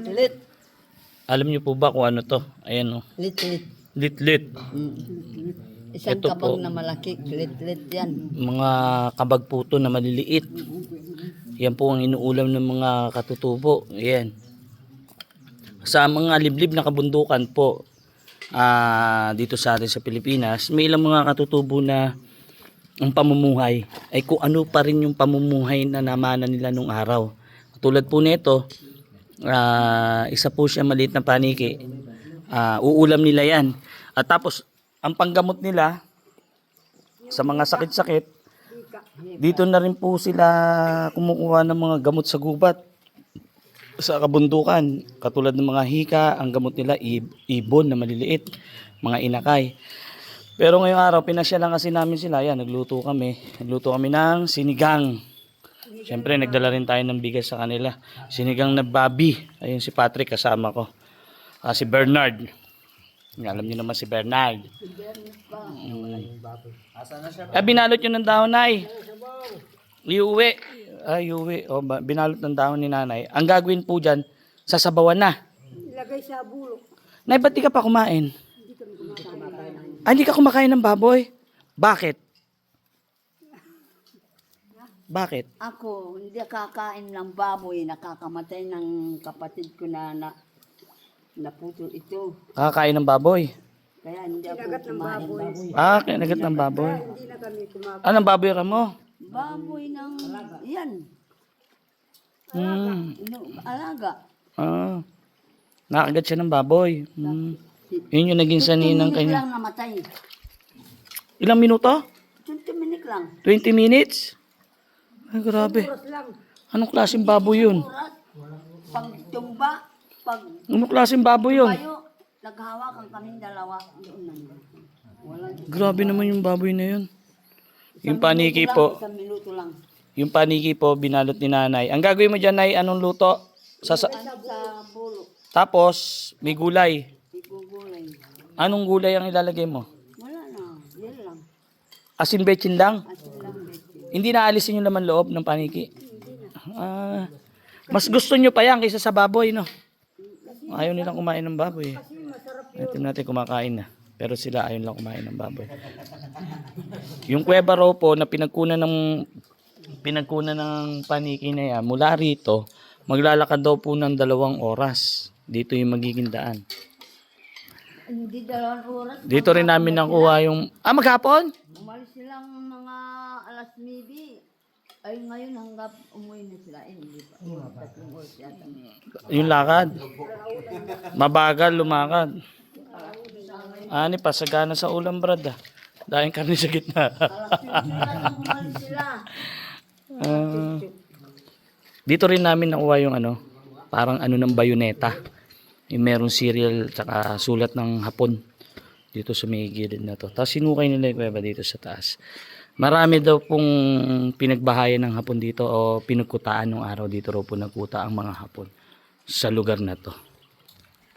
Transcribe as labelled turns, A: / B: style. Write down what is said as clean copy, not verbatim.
A: Lit.
B: Alam niyo po ba kung ano to? Ayan o.
A: Lit.
B: Lit-lit.
A: Isang
B: Ito
A: kabag
B: po.
A: na malaki. Lit yan.
B: Mga kabag po to na maliliit. Yan po ang inuulam ng mga katutubo. Ayan. Sa mga liblib na kabundukan po, dito sa atin sa Pilipinas, may ilang mga katutubo na ang pamumuhay ay kung ano pa rin yung pamumuhay na namana nila nung araw. Tulad po nito, isa po siya maliit na paniki. Uulam nila yan. At tapos, ang panggamot nila sa mga sakit-sakit, dito na rin po sila kumukuha ng mga gamot sa gubat sa kabundukan. Katulad ng mga hika, ang gamot nila ibon na maliliit, mga inakay. Pero ngayong araw, pinasya lang kasi namin sila. Yan, nagluto kami. Nagluto kami ng sinigang. Siyempre, nagdala rin tayo ng bigas sa kanila. Sinigang na babi. Ayun si Patrick, kasama ko. Si Bernard. Alam niyo naman si Bernard. Binalot yun ng dahon, Nay. Iuwi. Iuwi. Binalot ng dahon ni Nanay. Ang gagawin po dyan, sasabawan na.
A: Ilagay sa bulok.
B: Nay, ba't di ka pa kumain? Hindi ka kumakain ng baboy? Bakit? Bakit?
A: Ako, hindi kakain ng baboy. Nakakamatay ng kapatid ko na naputol ito.
B: Kakain ng baboy?
A: Kaya hindi ako kumain baboy.
B: Kinagat ng baboy.
A: Hindi na kami kumain.
B: Anong baboy ka mo?
A: Baboy ng yan. Alaga.
B: Nakagat siya ng baboy. Yun yung naging saninang kanya.
A: 20 minutes lang namatay.
B: Ilang minuto?
A: 20 minutes lang.
B: 20 minutes? Ay, grabe.
A: Oras lang.
B: Anong klaseng baboy yun?
A: Oras. Pag tumba, pag
B: Anong klaseng baboy yun?
A: tayo, naghahawakan kaming dalawa. Doon lang. Walang
B: Grabe naman yung baboy na yun. Yung paniki po,
A: isang minuto lang.
B: yung paniki po, binalot ni Nanay. Ang gagawin mo dyan, Nay, anong luto?
A: Sa bulo,
B: Tapos, may gulay.
A: igugulay.
B: Anong gulay ang ilalagay mo?
A: Wala na. Yan lang.
B: Asin bechin lang?
A: Asin lang, Betty.
B: Hindi naalisin yung laman loob ng paniki? Mas gusto nyo pa yan kaysa sa baboy, no? Ayaw nilang kumain ng baboy. Natin natin kumakain na. Pero sila ayaw lang kumain ng baboy. Yung kuweba raw po na pinagkunan ng paniki na yan, mula rito, maglalakad daw po ng 2 oras. Dito yung magiging daan.
A: Hindi 2 oras.
B: Dito rin namin nakuha yung... maghapon?
A: Umalis silang mga alas 9. Ay ngayon hanggang umuwi na sila. Hindi pa. 3 oras yata.
B: Yung lakad. Mabagal, lumakad. Ani pa, sagana sa ulam, brad. Dahil karni sa gitna.
A: Alas 10 lang umalis sila.
B: Dito rin namin nakuha yung parang ng bayoneta. Yung merong cereal tsaka sulat ng Hapon. Dito sa may gilid na to. Tapos sinukay nila yung kuweba dito sa taas. Marami daw pong pinagbahayan ng Hapon dito o pinagkutaan ng araw dito raw po nagkuta ang mga Hapon sa lugar na to.